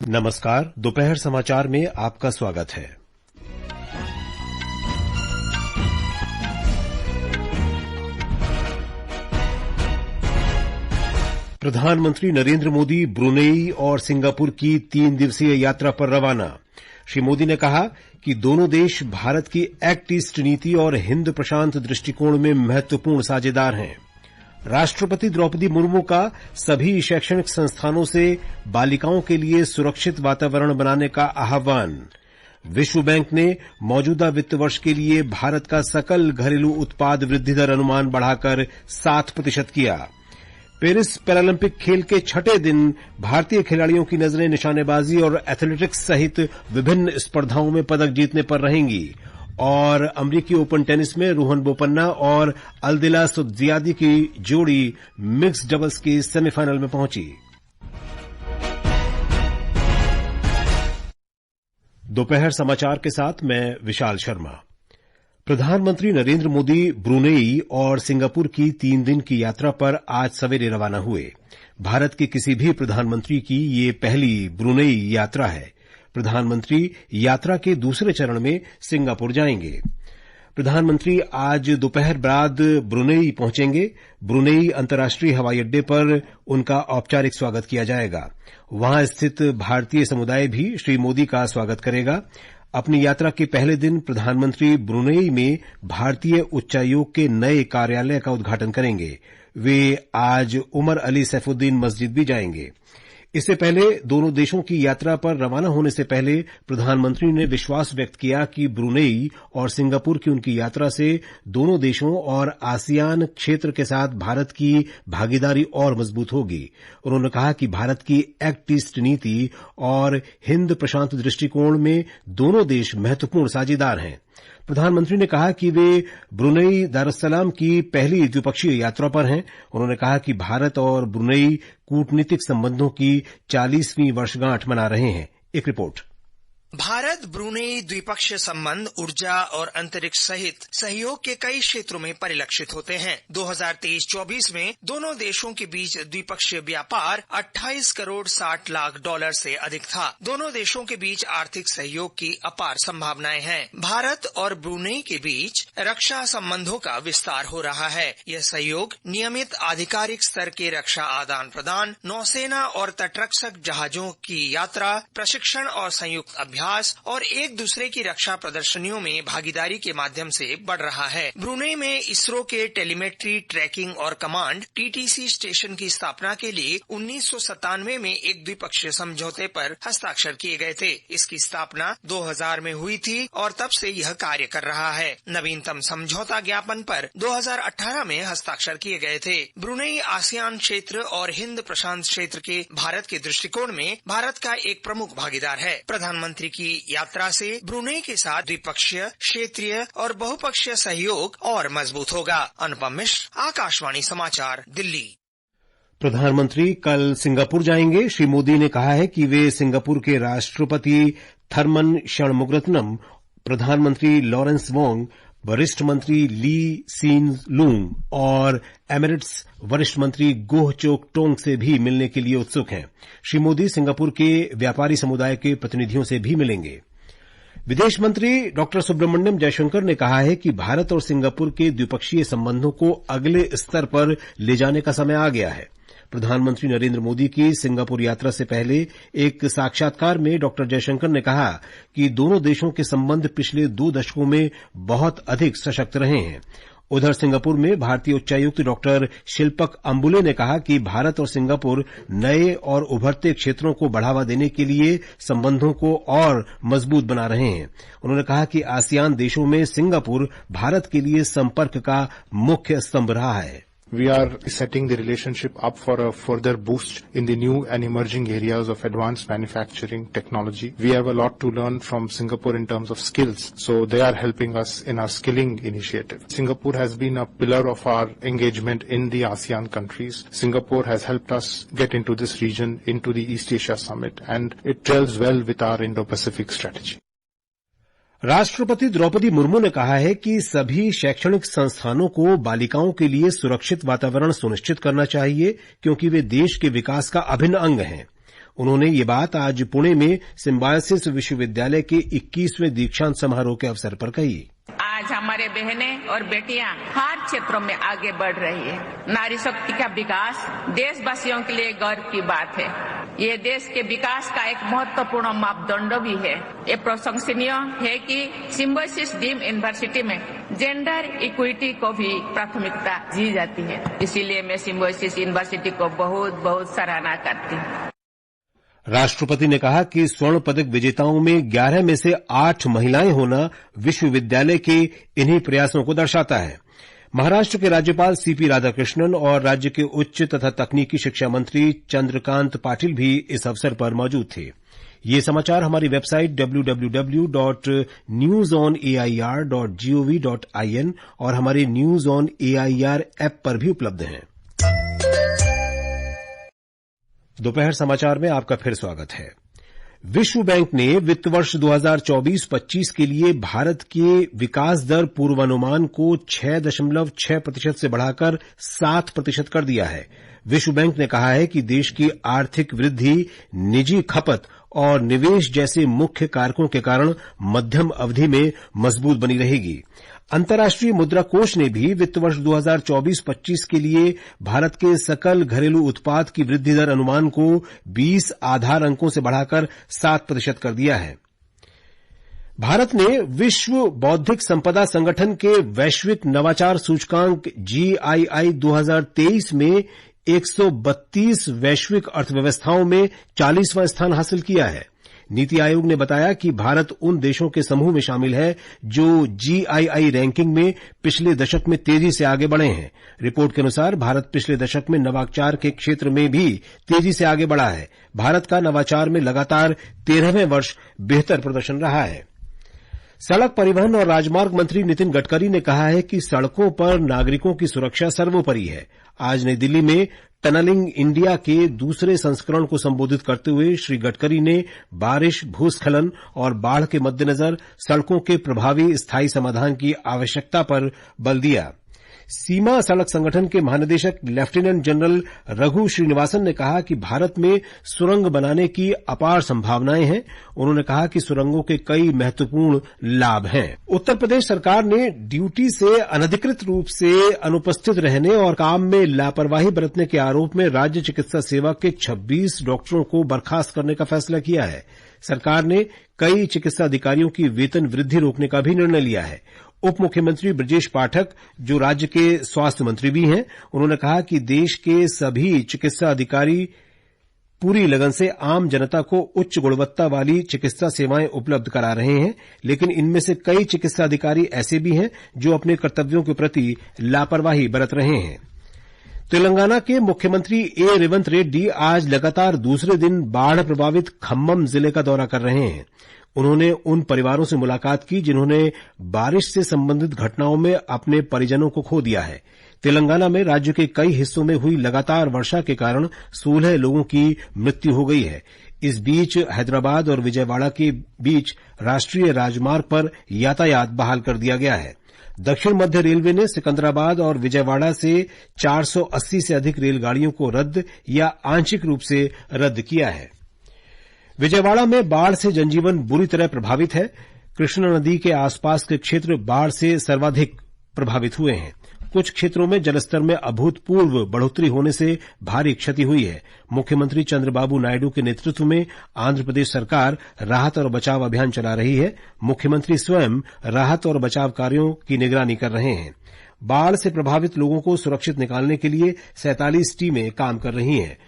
नमस्कार। दोपहर समाचार में आपका स्वागत है। प्रधानमंत्री नरेंद्र मोदी ब्रुनेई और सिंगापुर की 3 दिवसीय यात्रा पर रवाना। श्री मोदी ने कहा कि दोनों देश भारत की एक्ट ईस्ट नीति और हिंद प्रशांत दृष्टिकोण में महत्वपूर्ण साझेदार हैं। राष्ट्रपति द्रौपदी मुर्मू का सभी शैक्षणिक संस्थानों से बालिकाओं के लिए सुरक्षित वातावरण बनाने का आह्वान। विश्व बैंक ने मौजूदा वित्त वर्ष के लिए भारत का सकल घरेलू उत्पाद वृद्धि दर अनुमान बढ़ाकर 7% किया। पेरिस पैरालंपिक खेल के छठे दिन भारतीय खिलाड़ियों की नजरें निशानेबाजी और एथलेटिक्स सहित विभिन्न स्पर्धाओं में पदक जीतने पर रहेंगी। और अमेरिकी ओपन टेनिस में रोहन बोपन्ना और अल्दिला सुदजियादी की जोड़ी मिक्स डबल्स के सेमीफाइनल में पहुंची। दोपहर समाचार के साथ मैं विशाल शर्मा। प्रधानमंत्री नरेंद्र मोदी ब्रुनेई और सिंगापुर की 3 दिन की यात्रा पर आज सवेरे रवाना हुए। भारत के किसी भी प्रधानमंत्री की ये पहली ब्रुनेई यात्रा है। प्रधानमंत्री यात्रा के दूसरे चरण में सिंगापुर जाएंगे। प्रधानमंत्री आज दोपहर बाद ब्रुनेई पहुंचेंगे। ब्रुनेई अंतर्राष्ट्रीय हवाई अड्डे पर उनका औपचारिक स्वागत किया जाएगा। वहां स्थित भारतीय समुदाय भी श्री मोदी का स्वागत करेगा। अपनी यात्रा के पहले दिन प्रधानमंत्री ब्रुनेई में भारतीय उच्चायोग के नए कार्यालय का उद्घाटन करेंगे। वे आज उमर अली सैफुद्दीन मस्जिद भी जाएंगे। इससे पहले दोनों देशों की यात्रा पर रवाना होने से पहले प्रधानमंत्री ने विश्वास व्यक्त किया कि ब्रुनेई और सिंगापुर की उनकी यात्रा से दोनों देशों और आसियान क्षेत्र के साथ भारत की भागीदारी और मजबूत होगी। उन्होंने कहा कि भारत की एक्ट ईस्ट नीति और हिंद प्रशांत दृष्टिकोण में दोनों देश महत्वपूर्ण साझेदार हैं। प्रधानमंत्री ने कहा कि वे ब्रुनेई दारुस्सलाम की पहली द्विपक्षीय यात्रा पर हैं। उन्होंने कहा कि भारत और ब्रुनेई कूटनीतिक संबंधों की 40वीं वर्षगांठ मना रहे हैं। एक रिपोर्ट। भारत ब्रुनेई द्विपक्षीय संबंध ऊर्जा और अंतरिक्ष सहित सहयोग के कई क्षेत्रों में परिलक्षित होते हैं। 2023-24 में दोनों देशों के बीच द्विपक्षीय व्यापार 28 करोड़ 60 लाख डॉलर से अधिक था। दोनों देशों के बीच आर्थिक सहयोग की अपार संभावनाएं हैं। भारत और ब्रुनेई के बीच रक्षा संबंधों का विस्तार हो रहा है। यह सहयोग नियमित आधिकारिक स्तर के रक्षा आदान प्रदान, नौसेना और तटरक्षक जहाजों की यात्रा, प्रशिक्षण और संयुक्त अभ्यास और एक दूसरे की रक्षा प्रदर्शनियों में भागीदारी के माध्यम से बढ़ रहा है। ब्रुनेई में इसरो के टेलीमेट्री ट्रैकिंग और कमांड (TTC) स्टेशन की स्थापना के लिए 1997 में एक द्विपक्षीय समझौते पर हस्ताक्षर किए गए थे। इसकी स्थापना 2000 में हुई थी और तब से यह कार्य कर रहा है। नवीनतम समझौता ज्ञापन पर 2018 में हस्ताक्षर किए गए थे। ब्रुनेई आसियान क्षेत्र और हिंद प्रशांत क्षेत्र के भारत के दृष्टिकोण में भारत का एक प्रमुख भागीदार है। प्रधानमंत्री की यात्रा से ब्रुनेई के साथ द्विपक्षीय, क्षेत्रीय और बहुपक्षीय सहयोग और मजबूत होगा। अनुपम मिश्र, आकाशवाणी समाचार, दिल्ली। प्रधानमंत्री कल सिंगापुर जाएंगे। श्री मोदी ने कहा है कि वे सिंगापुर के राष्ट्रपति थर्मन षणमुगरत्नम, प्रधानमंत्री लॉरेंस वोंग, वरिष्ठ मंत्री ली सीन लूंग और एमिरेट्स वरिष्ठ मंत्री गोह चोक टोंग से भी मिलने के लिए उत्सुक हैं। श्री मोदी सिंगापुर के व्यापारी समुदाय के प्रतिनिधियों से भी मिलेंगे। विदेश मंत्री डॉक्टर सुब्रमण्यम जयशंकर ने कहा है कि भारत और सिंगापुर के द्विपक्षीय संबंधों को अगले स्तर पर ले जाने का समय आ गया है। प्रधानमंत्री नरेंद्र मोदी की सिंगापुर यात्रा से पहले एक साक्षात्कार में डॉक्टर जयशंकर ने कहा कि दोनों देशों के संबंध पिछले 2 दशकों में बहुत अधिक सशक्त रहे हैं। उधर सिंगापुर में भारतीय उच्चायुक्त डॉक्टर शिल्पक अंबुले ने कहा कि भारत और सिंगापुर नए और उभरते क्षेत्रों को बढ़ावा देने के लिए संबंधों को और मजबूत बना रहे हैं। उन्होंने कहा कि आसियान देशों में सिंगापुर भारत के लिए संपर्क का मुख्य स्तंभ रहा है। We are setting the relationship up for a further boost in the new and emerging areas of advanced manufacturing technology. We have a lot to learn from Singapore in terms of skills, so they are helping us in our skilling initiative. Singapore has been a pillar of our engagement in the ASEAN countries. Singapore has helped us get into this region, into the East Asia Summit, and it gels well with our Indo-Pacific strategy. राष्ट्रपति द्रौपदी मुर्मू ने कहा है कि सभी शैक्षणिक संस्थानों को बालिकाओं के लिए सुरक्षित वातावरण सुनिश्चित करना चाहिए, क्योंकि वे देश के विकास का अभिन्न अंग हैं। उन्होंने ये बात आज पुणे में सिम्बायोसिस विश्वविद्यालय के 21वें दीक्षांत समारोह के अवसर पर कही। आज हमारे बहनें और बेटियां हर क्षेत्रों में आगे बढ़ रही है। नारी शक्ति का विकास देशवासियों के लिए गर्व की बात है। ये देश के विकास का एक महत्वपूर्ण मापदंड भी है। ये प्रशंसनीय है कि सिम्बायोसिस डीम्ड यूनिवर्सिटी में जेंडर इक्विटी को भी प्राथमिकता दी जाती है। इसीलिए मैं सिम्बायोसिस यूनिवर्सिटी को बहुत बहुत सराहना करती हूँ। राष्ट्रपति ने कहा कि स्वर्ण पदक विजेताओं में 11 में से 8 महिलाएं होना विश्वविद्यालय के इन्हीं प्रयासों को दर्शाता है। महाराष्ट्र के राज्यपाल सीपी राधाकृष्णन और राज्य के उच्च तथा तकनीकी शिक्षा मंत्री चंद्रकांत पाटिल भी इस अवसर पर मौजूद थे। ये समाचार हमारी वेबसाइट www.newsonair.gov.in और हमारे न्यूज ऑन एआईआर ऐप पर भी उपलब्ध हैं। दोपहर समाचार में आपका फिर स्वागत है। विश्व बैंक ने वित्त वर्ष 2024-25 के लिए भारत के विकास दर पूर्वानुमान को 6.6% से बढ़ाकर 7% कर दिया है। विश्व बैंक ने कहा है कि देश की आर्थिक वृद्धि, निजी खपत और निवेश जैसे मुख्य कारकों के कारण मध्यम अवधि में मजबूत बनी रहेगी। अंतर्राष्ट्रीय मुद्रा कोष ने भी वित्त वर्ष 2024-25 के लिए भारत के सकल घरेलू उत्पाद की वृद्धि दर अनुमान को 20 आधार अंकों से बढ़ाकर 7% कर दिया है। भारत ने विश्व बौद्धिक संपदा संगठन के वैश्विक नवाचार सूचकांक GII 2023 में 132 वैश्विक अर्थव्यवस्थाओं में 40वां स्थान हासिल किया है। नीति आयोग ने बताया कि भारत उन देशों के समूह में शामिल है जो GII रैंकिंग में पिछले दशक में तेजी से आगे बढ़े हैं। रिपोर्ट के अनुसार भारत पिछले दशक में नवाचार के क्षेत्र में भी तेजी से आगे बढ़ा है। भारत का नवाचार में लगातार 13वें वर्ष बेहतर प्रदर्शन रहा है। सड़क परिवहन और राजमार्ग मंत्री नितिन गडकरी ने कहा है कि सड़कों पर नागरिकों की सुरक्षा सर्वोपरि है। आज नई दिल्ली में टनलिंग इंडिया के दूसरे संस्करण को संबोधित करते हुए श्री गडकरी ने बारिश, भूस्खलन और बाढ़ के मद्देनजर सड़कों के प्रभावी स्थायी समाधान की आवश्यकता पर बल दिया। सीमा सड़क संगठन के महानिदेशक लेफ्टिनेंट जनरल रघु श्रीनिवासन ने कहा कि भारत में सुरंग बनाने की अपार संभावनाएं हैं। उन्होंने कहा कि सुरंगों के कई महत्वपूर्ण लाभ हैं। उत्तर प्रदेश सरकार ने ड्यूटी से अनधिकृत रूप से अनुपस्थित रहने और काम में लापरवाही बरतने के आरोप में राज्य चिकित्सा सेवा के 26 डॉक्टरों को बर्खास्त करने का फैसला किया है। सरकार ने कई चिकित्सा अधिकारियों की वेतन वृद्धि रोकने का भी निर्णय लिया है। उप मुख्यमंत्री ब्रजेश पाठक, जो राज्य के स्वास्थ्य मंत्री भी हैं, उन्होंने कहा कि देश के सभी चिकित्सा अधिकारी पूरी लगन से आम जनता को उच्च गुणवत्ता वाली चिकित्सा सेवाएं उपलब्ध करा रहे हैं, लेकिन इनमें से कई चिकित्सा अधिकारी ऐसे भी हैं जो अपने कर्तव्यों के प्रति लापरवाही बरत रहे हैं। तेलंगाना के मुख्यमंत्री ए रेवंत रेड्डी आज लगातार दूसरे दिन बाढ़ प्रभावित खम्मम जिले का दौरा कर रहे हैं। उन्होंने उन परिवारों से मुलाकात की जिन्होंने बारिश से संबंधित घटनाओं में अपने परिजनों को खो दिया है। तेलंगाना में राज्य के कई हिस्सों में हुई लगातार वर्षा के कारण 16 लोगों की मृत्यु हो गई है। इस बीच हैदराबाद और विजयवाड़ा के बीच राष्ट्रीय राजमार्ग पर यातायात बहाल कर दिया गया है। दक्षिण मध्य रेलवे ने सिकंदराबाद और विजयवाड़ा से 480 से अधिक रेलगाड़ियों को रद्द या आंशिक रूप से रद्द किया है। विजयवाड़ा में बाढ़ से जनजीवन बुरी तरह प्रभावित है। कृष्णा नदी के आसपास के क्षेत्र बाढ़ से सर्वाधिक प्रभावित हुए हैं। कुछ क्षेत्रों में जलस्तर में अभूतपूर्व बढ़ोतरी होने से भारी क्षति हुई है। मुख्यमंत्री चंद्रबाबू नायडू के नेतृत्व में आंध्र प्रदेश सरकार राहत और बचाव अभियान चला रही है। मुख्यमंत्री स्वयं राहत और बचाव कार्यों की निगरानी कर रहे हैं। बाढ़ से प्रभावित लोगों को सुरक्षित निकालने के लिए 47 टीमें काम कर रही हैं।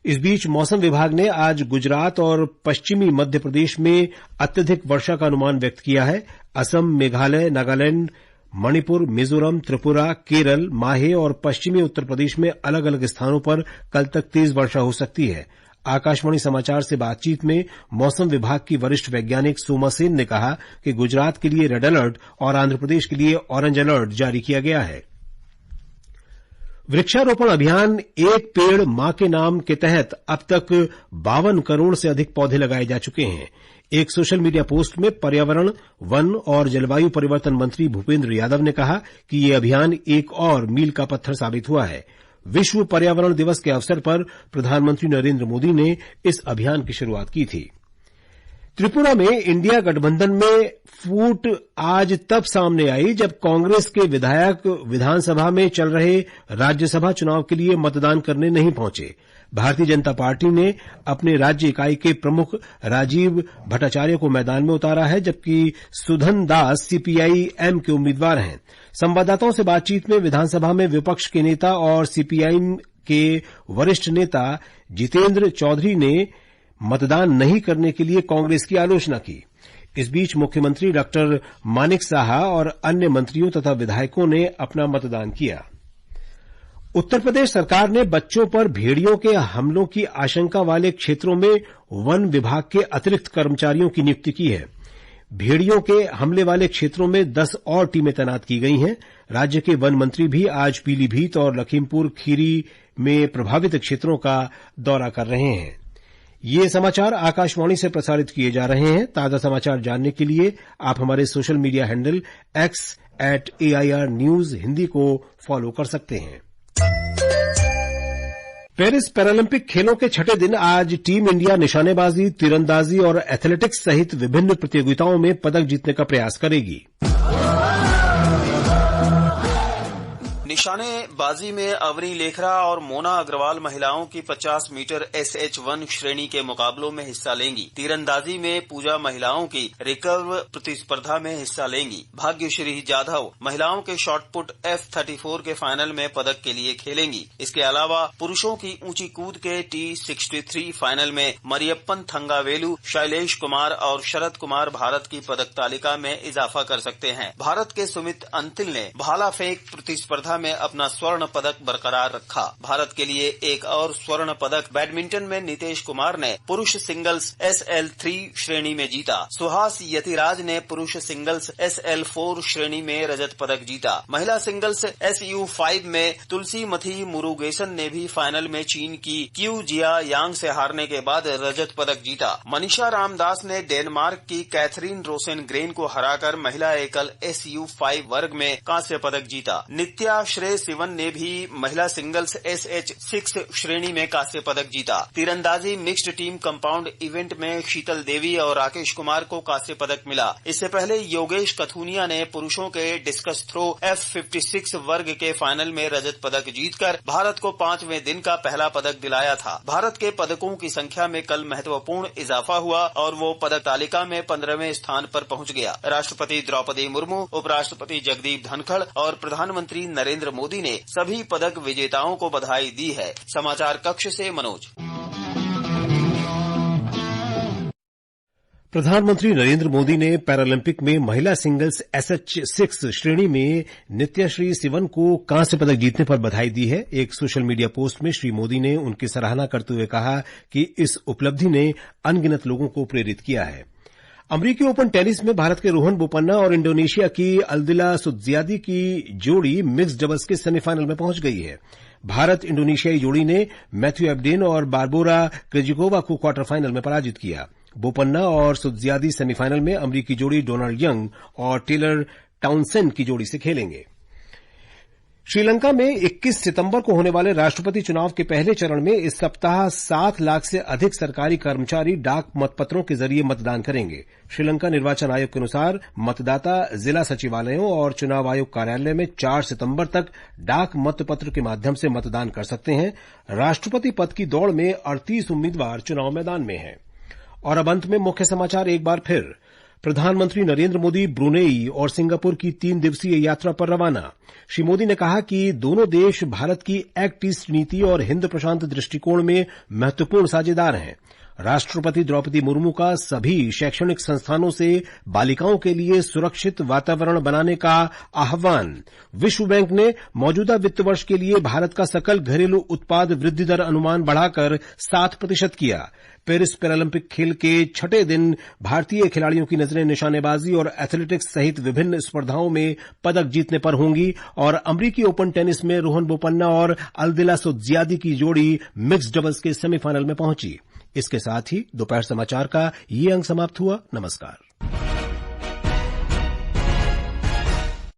इस बीच मौसम विभाग ने आज गुजरात और पश्चिमी मध्य प्रदेश में अत्यधिक वर्षा का अनुमान व्यक्त किया है। असम, मेघालय, नागालैंड, मणिपुर, मिजोरम, त्रिपुरा, केरल, माहे और पश्चिमी उत्तर प्रदेश में अलग अलग स्थानों पर कल तक तेज वर्षा हो सकती है। आकाशवाणी समाचार से बातचीत में मौसम विभाग की वरिष्ठ वैज्ञानिक सोमा सेन ने कहा कि गुजरात के लिए रेड अलर्ट और आंध्र प्रदेश के लिए ऑरेंज अलर्ट जारी किया गया है। वृक्षारोपण अभियान एक पेड़ मां के नाम के तहत अब तक 52 करोड़ से अधिक पौधे लगाए जा चुके हैं। एक सोशल मीडिया पोस्ट में पर्यावरण, वन और जलवायु परिवर्तन मंत्री भूपेंद्र यादव ने कहा कि ये अभियान एक और मील का पत्थर साबित हुआ है। विश्व पर्यावरण दिवस के अवसर पर प्रधानमंत्री नरेंद्र मोदी ने इस अभियान की शुरुआत की थी। त्रिपुरा में इंडिया गठबंधन में फूट आज तब सामने आई जब कांग्रेस के विधायक विधानसभा में चल रहे राज्यसभा चुनाव के लिए मतदान करने नहीं पहुंचे। भारतीय जनता पार्टी ने अपने राज्य इकाई के प्रमुख राजीव भट्टाचार्य को मैदान में उतारा है, जबकि सुधन दास सीपीआई-एम के उम्मीदवार हैं। संवाददाताओं से बातचीत में विधानसभा में विपक्ष के नेता और सीपीआई के वरिष्ठ नेता जितेंद्र चौधरी ने मतदान नहीं करने के लिए कांग्रेस की आलोचना की। इस बीच मुख्यमंत्री डॉक्टर मानिक साहा और अन्य मंत्रियों तथा विधायकों ने अपना मतदान किया। उत्तर प्रदेश सरकार ने बच्चों पर भेड़ियों के हमलों की आशंका वाले क्षेत्रों में वन विभाग के अतिरिक्त कर्मचारियों की नियुक्ति की है। भेड़ियों के हमले वाले क्षेत्रों में 10 और टीमें तैनात की गई हैं। राज्य के वन मंत्री भी आज पीलीभीत और लखीमपुर खीरी में प्रभावित क्षेत्रों का दौरा कर रहे हैं। ये समाचार आकाशवाणी से प्रसारित किए जा रहे हैं। ताजा समाचार जानने के लिए आप हमारे social media handle x@AIR News Hindi को फॉलो कर सकते हैं। पेरिस पैरालंपिक खेलों के छठे दिन आज टीम इंडिया निशानेबाजी, तीरंदाजी और एथलेटिक्स सहित विभिन्न प्रतियोगिताओं में पदक जीतने का प्रयास करेगी। निशानेबाजी में अवनी लेखरा और मोना अग्रवाल महिलाओं की 50 मीटर SH1 श्रेणी के मुकाबलों में हिस्सा लेंगी। तीरंदाजी में पूजा महिलाओं की रिकर्व प्रतिस्पर्धा में हिस्सा लेंगी। भाग्यश्री जाधव महिलाओं के शॉटपुट F34 के फाइनल में पदक के लिए खेलेंगी। इसके अलावा पुरुषों की ऊंची कूद के T63 फाइनल में मरियप्पन थंगावेलु, शैलेश कुमार और शरद कुमार भारत की पदक तालिका में इजाफा कर सकते हैं। भारत के सुमित अंतिल ने भाला फेंक प्रतिस्पर्धा में अपना स्वर्ण पदक बरकरार रखा। भारत के लिए एक और स्वर्ण पदक बैडमिंटन में नितेश कुमार ने पुरुष सिंगल्स SL3 श्रेणी में जीता। सुहास यतिराज ने पुरुष सिंगल्स SL4 श्रेणी में रजत पदक जीता। महिला सिंगल्स SU5 में तुलसी मथी मुरुगेसन ने भी फाइनल में चीन की क्यू जिया यांग से हारने के बाद रजत पदक जीता। मनीषा रामदास ने डेनमार्क की कैथरीन रोसेन ग्रेन को हराकर महिला एकल SU5 वर्ग में कांस्य पदक जीता। नित्या श्रेय सिवन ने भी महिला सिंगल्स SH6 श्रेणी में कांस्य पदक जीता। तीरंदाजी मिक्स्ड टीम कंपाउंड इवेंट में शीतल देवी और राकेश कुमार को कांस्य पदक मिला। इससे पहले योगेश कथुनिया ने पुरुषों के डिस्कस थ्रो F56 वर्ग के फाइनल में रजत पदक जीतकर भारत को 5वें दिन का पहला पदक दिलाया था। भारत के पदकों की संख्या में कल महत्वपूर्ण इजाफा हुआ और वो पदक तालिका में 15वें स्थान पर पहुंच गया। राष्ट्रपति द्रौपदी मुर्मू, उपराष्ट्रपति जगदीप धनखड़ और प्रधानमंत्री नरेंद्र मोदी ने सभी पदक विजेताओं को बधाई दी है। समाचार कक्ष से मनोज। प्रधानमंत्री नरेंद्र मोदी ने पैरालंपिक में महिला सिंगल्स SH6 श्रेणी में नित्याश्री सिवन को कांस्य पदक जीतने पर बधाई दी है। एक सोशल मीडिया पोस्ट में श्री मोदी ने उनकी सराहना करते हुए कहा कि इस उपलब्धि ने अनगिनत लोगों को प्रेरित किया है। अमरीकी ओपन टेनिस में भारत के रोहन बोपन्ना और इंडोनेशिया की अल्दिला सुत्जियादी की जोड़ी मिक्स्ड डबल्स के सेमीफाइनल में पहुंच गई है। भारत इंडोनेशियाई जोड़ी ने मैथ्यू एबडेन और बारबोरा क्रेजिकोवा को क्वार्टर फाइनल में पराजित किया। बोपन्ना और सुत्जियादी सेमीफाइनल में अमरीकी जोड़ी डोनाल्ड यंग और टेलर टाउनसेंड की जोड़ी से खेलेंगे। श्रीलंका में 21 सितंबर को होने वाले राष्ट्रपति चुनाव के पहले चरण में इस सप्ताह 7 लाख से अधिक सरकारी कर्मचारी डाक मतपत्रों के जरिए मतदान करेंगे। श्रीलंका निर्वाचन आयोग के अनुसार मतदाता जिला सचिवालयों और चुनाव आयोग कार्यालय में 4 सितंबर तक डाक मतपत्र के माध्यम से मतदान कर सकते हैं। राष्ट्रपति पद की दौड़ में 38 उम्मीदवार चुनाव मैदान में हैं। और अब अंत में मुख्य समाचार एक बार फिर। प्रधानमंत्री नरेंद्र मोदी ब्रुनेई और सिंगापुर की 3 दिवसीय यात्रा पर रवाना। श्री मोदी ने कहा कि दोनों देश भारत की एक्ट ईस्ट नीति और हिंद प्रशांत दृष्टिकोण में महत्वपूर्ण साझेदार हैं। राष्ट्रपति द्रौपदी मुर्मू का सभी शैक्षणिक संस्थानों से बालिकाओं के लिए सुरक्षित वातावरण बनाने का आह्वान। विश्व बैंक ने मौजूदा वित्त वर्ष के लिए भारत का सकल घरेलू उत्पाद वृद्धि दर अनुमान बढ़ाकर 7% किया। पेरिस पैरालंपिक खेल के छठे दिन भारतीय खिलाड़ियों की नजरें निशानेबाजी और एथलेटिक्स सहित विभिन्न स्पर्धाओं में पदक जीतने पर होंगी। और अमरीकी ओपन टेनिस में रोहन बोपन्ना और अल्दिला सुत्जियादी की जोड़ी मिक्स्ड डबल्स के सेमीफाइनल में पहुंची। इसके साथ ही दोपहर समाचार का ये अंक समाप्त हुआ। नमस्कार।